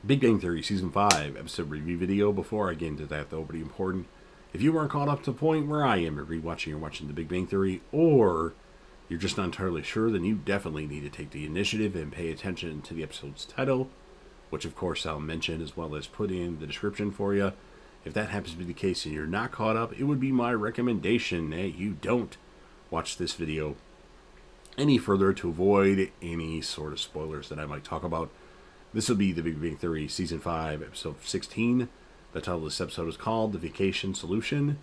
Big Bang Theory Season 5 episode review video. Before I get into that, though, pretty important. If you weren't caught up to the point where I am, you're rewatching or watching The Big Bang Theory, or you're just not entirely sure, then you definitely need to take the initiative and pay attention to the episode's title, which of course I'll mention as well as put in the description for you. If that happens to be the case and you're not caught up, it would be my recommendation that you don't watch this video any further to avoid any sort of spoilers that I might talk about. This will be The Big Bang Theory Season 5, Episode 16. The title of this episode is called The Vacation Solution.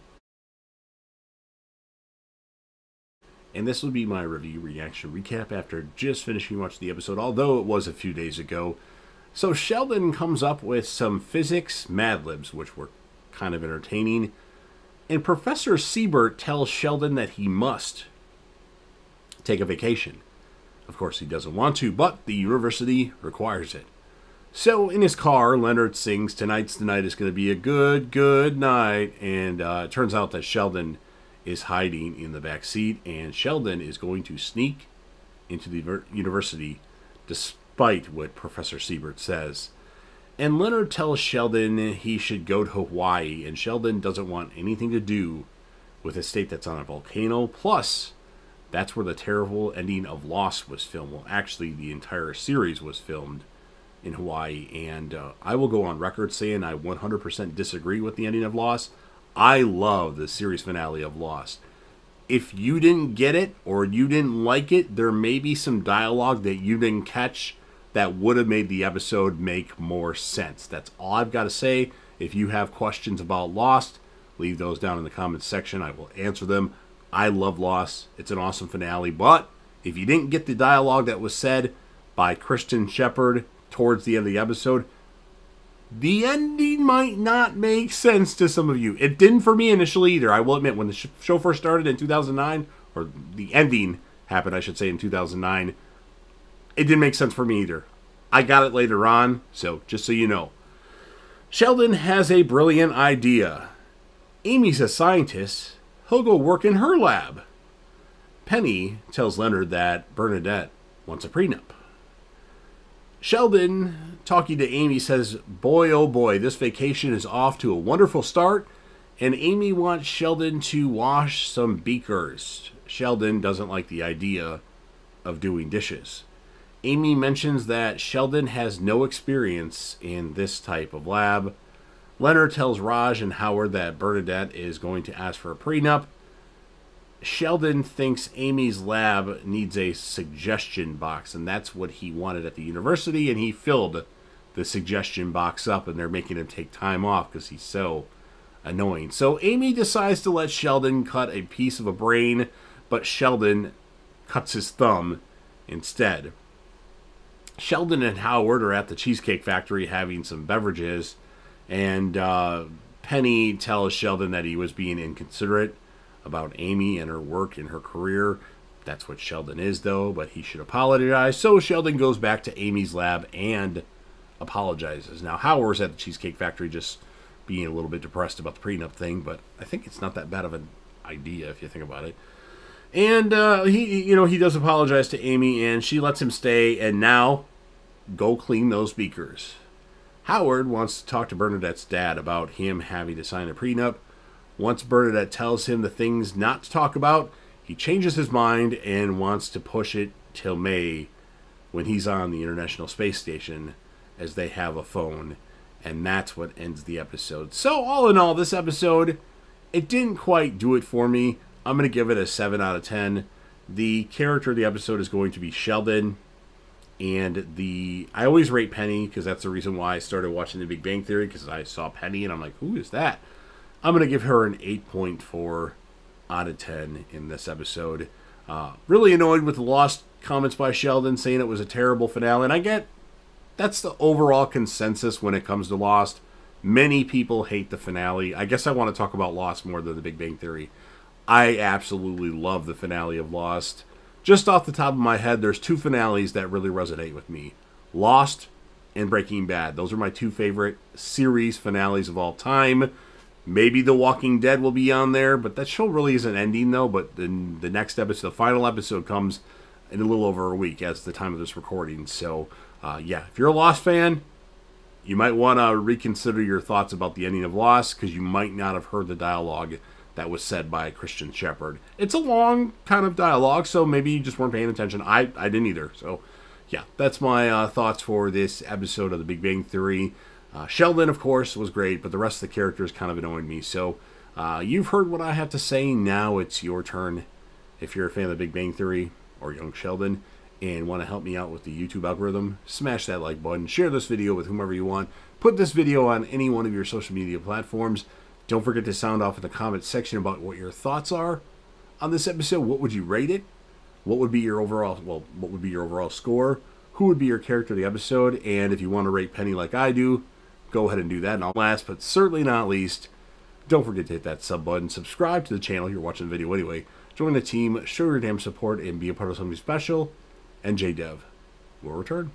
And this will be my review reaction recap after just finishing watching the episode, although it was a few days ago. So Sheldon comes up with some physics Mad Libs, which were kind of entertaining. And Professor Siebert tells Sheldon that he must take a vacation. Of course, he doesn't want to, but the university requires it. So in his car, Leonard sings, "Tonight's the night, is going to be a good, good night." And it turns out that Sheldon is hiding in the back seat, and Sheldon is going to sneak into the university despite what Professor Siebert says. And Leonard tells Sheldon he should go to Hawaii, and Sheldon doesn't want anything to do with a state that's on a volcano. Plus, that's where the terrible ending of Lost was filmed. Well, actually, the entire series was filmed in Hawaii, and I will go on record saying I 100% disagree with the ending of Lost. I love the series finale of Lost. If you didn't get it or you didn't like it, there may be some dialogue that you didn't catch that would have made the episode make more sense. That's all I've got to say. If you have questions about Lost, leave those down in the comments section. I will answer them. I love Lost. It's an awesome finale. But if you didn't get the dialogue that was said by Christian Shepherd towards the end of the episode, the ending might not make sense to some of you. It didn't for me initially either. I will admit, when the show first started in 2009, or the ending happened, I should say, in 2009, it didn't make sense for me either. I got it later on, so just so you know. Sheldon has a brilliant idea. Amy's a scientist. He'll go work in her lab. Penny tells Leonard that Bernadette wants a prenup. Sheldon, talking to Amy, says, "Boy, oh boy, this vacation is off to a wonderful start." And Amy wants Sheldon to wash some beakers. Sheldon doesn't like the idea of doing dishes. Amy mentions that Sheldon has no experience in this type of lab. Leonard tells Raj and Howard that Bernadette is going to ask for a prenup. Sheldon thinks Amy's lab needs a suggestion box, and that's what he wanted at the university, and he filled the suggestion box up, and they're making him take time off because he's so annoying. So Amy decides to let Sheldon cut a piece of a brain, but Sheldon cuts his thumb instead. Sheldon and Howard are at the Cheesecake Factory having some beverages, and Penny tells Sheldon that he was being inconsiderate about Amy and her work and her career. That's what Sheldon is, though, but he should apologize. So Sheldon goes back to Amy's lab and apologizes. Now, Howard's at the Cheesecake Factory just being a little bit depressed about the prenup thing, but I think it's not that bad of an idea if you think about it. And he does apologize to Amy, and she lets him stay, and now go clean those beakers. Howard wants to talk to Bernadette's dad about him having to sign a prenup. Once Bernadette tells him the things not to talk about, he changes his mind and wants to push it till May when he's on the International Space Station, as they have a phone, and that's what ends the episode. So all in all, this episode, it didn't quite do it for me. I'm going to give it a 7 out of 10. The character of the episode is going to be Sheldon, and I always rate Penny because that's the reason why I started watching The Big Bang Theory, because I saw Penny and I'm like, who is that? I'm going to give her an 8.4 out of 10 in this episode. Really annoyed with the Lost comments by Sheldon saying it was a terrible finale. And I get that's the overall consensus when it comes to Lost. Many people hate the finale. I guess I want to talk about Lost more than The Big Bang Theory. I absolutely love the finale of Lost. Just off the top of my head, there's two finales that really resonate with me. Lost and Breaking Bad. Those are my two favorite series finales of all time. Maybe The Walking Dead will be on there, but that show really isn't ending, though. But then the next episode, the final episode, comes in a little over a week as the time of this recording. So, yeah, if you're a Lost fan, you might want to reconsider your thoughts about the ending of Lost, because you might not have heard the dialogue that was said by Christian Shepherd. It's a long kind of dialogue, so maybe you just weren't paying attention. I didn't either. So, yeah, that's my thoughts for this episode of The Big Bang Theory. Sheldon, of course, was great, but the rest of the characters kind of annoyed me. So, you've heard what I have to say. Now it's your turn. If you're a fan of The Big Bang Theory or Young Sheldon and want to help me out with the YouTube algorithm, smash that like button. Share this video with whomever you want. Put this video on any one of your social media platforms. Don't forget to sound off in the comments section about what your thoughts are on this episode. What would you rate it? What would be your overall, what would be your overall score? Who would be your character of the episode? And if you want to rate Penny like I do, go ahead and do that. And last but certainly not least, don't forget to hit that sub button. Subscribe to the channel. You're watching the video anyway. Join the team, show your damn support, and be a part of something special. And JDev will return.